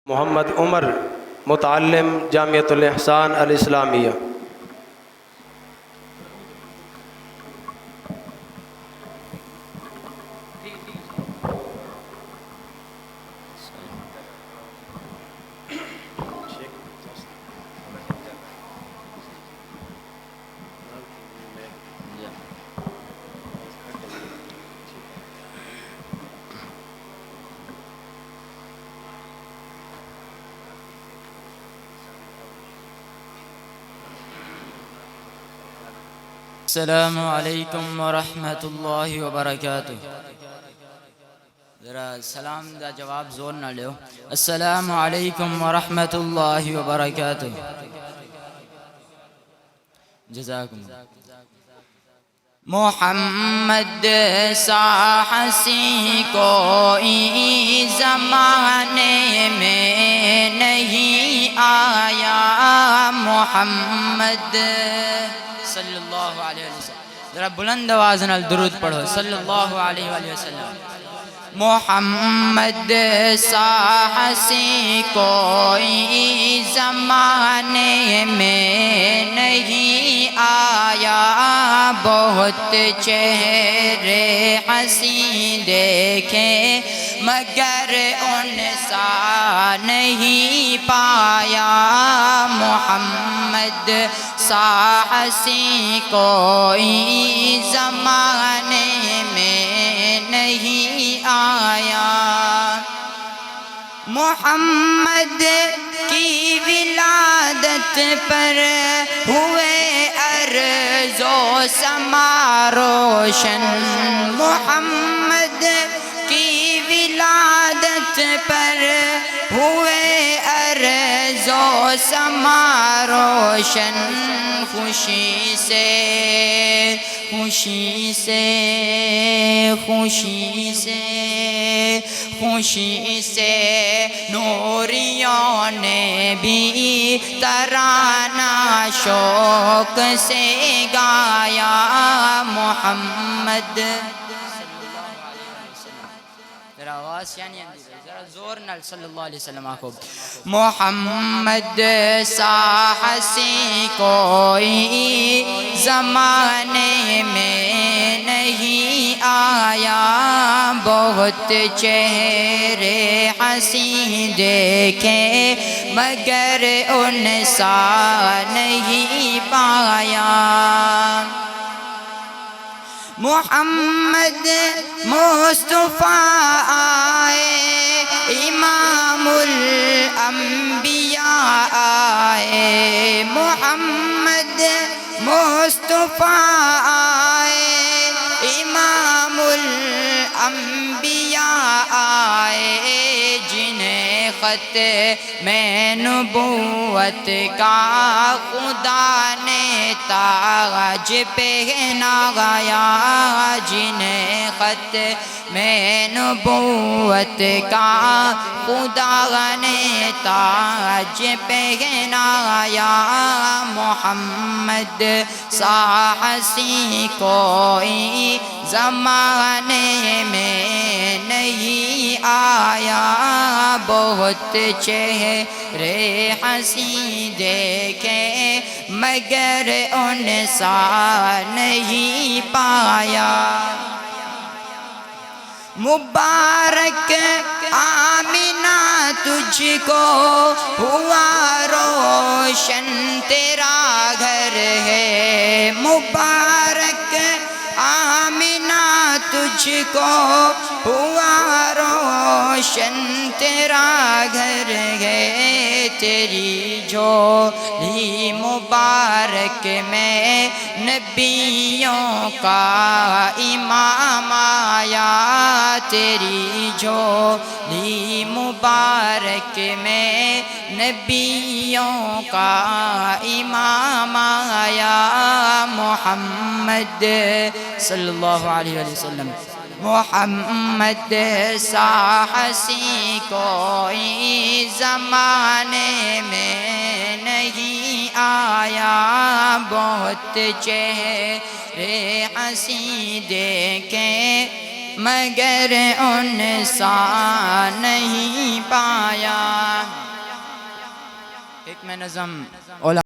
محمد عمر متعلم جامعۃ الاحسان الاسلامیہ۔ السلام علیکم ورحمۃ اللہ وبرکاتہ۔ ذرا سلام دا جواب زور نہ لیو۔ السلام علیکم ورحمۃ اللہ وبرکاتہ۔ جزاکم محمد سا ہنسی کوئی زمانے میں نہیں آیا، محمد صلی اللہ علیہ وسلم۔ ذرا بلند آواز نال درود پڑھو، صلی اللہ علیہ وآلہ وسلم۔ محمد سا ہنسی کوئی زمانے میں نہیں آیا، بہت چہرے ہنسی دیکھے مگر ان سا نہیں پایا، محمد سا ہنسی کوئی زمانے میں نہیں آیا۔ محمد کی ولادت پر ہوئے ارض و سما روشن، محمد کی ولادت پر ہوئے ارض و سما روشن، خوشی سے خوشی سے خوشی سے خوشی سے نوریوں نے بھی ترانہ شوق سے گایا، محمد ذرا آواز یعنی ذرا زور نال صلی اللہ علیہ وسلم آکھو۔ محمد سا ہنسی کوئی زمانے میں نہیں آیا، بہت چہرے ہنسی دیکھے مگر ان سا نہیں پایا۔ محمد مصطفیٰ آئے، امام الانبیاء آئے، محمد مصطفیٰ آئے، امام الانبیاء آئے، جنہیں خط میں نبوت کا خدا نے تاج پہنایا، جنہیں خط میں نبوت کا خدا نے تاج پہنایا، محمد سا ہنسی کوئی زمانے میں نہیں آیا، بہت چہرے ہنسی دیکھے مگر ان سا نہیں پایا۔ مبارک آمینہ تجھ کو ہوا روشن تیرا گھر ہے، مبارک آمینہ تجھ کو ہوا روشن تیرا گھر ہے، تیری جھولی مبارک میں نبیوں کا امام آیا، تیری جھولی مبارک میں نبیوں کا امام آیا، محمد صلی اللہ علیہ وسلم۔ محمد سا ہنسی کوئی زمانے میں نہیں آیا، بہت چہرے ہنسی دیکھے مگر ان سا نہیں پایا۔ حکم نظم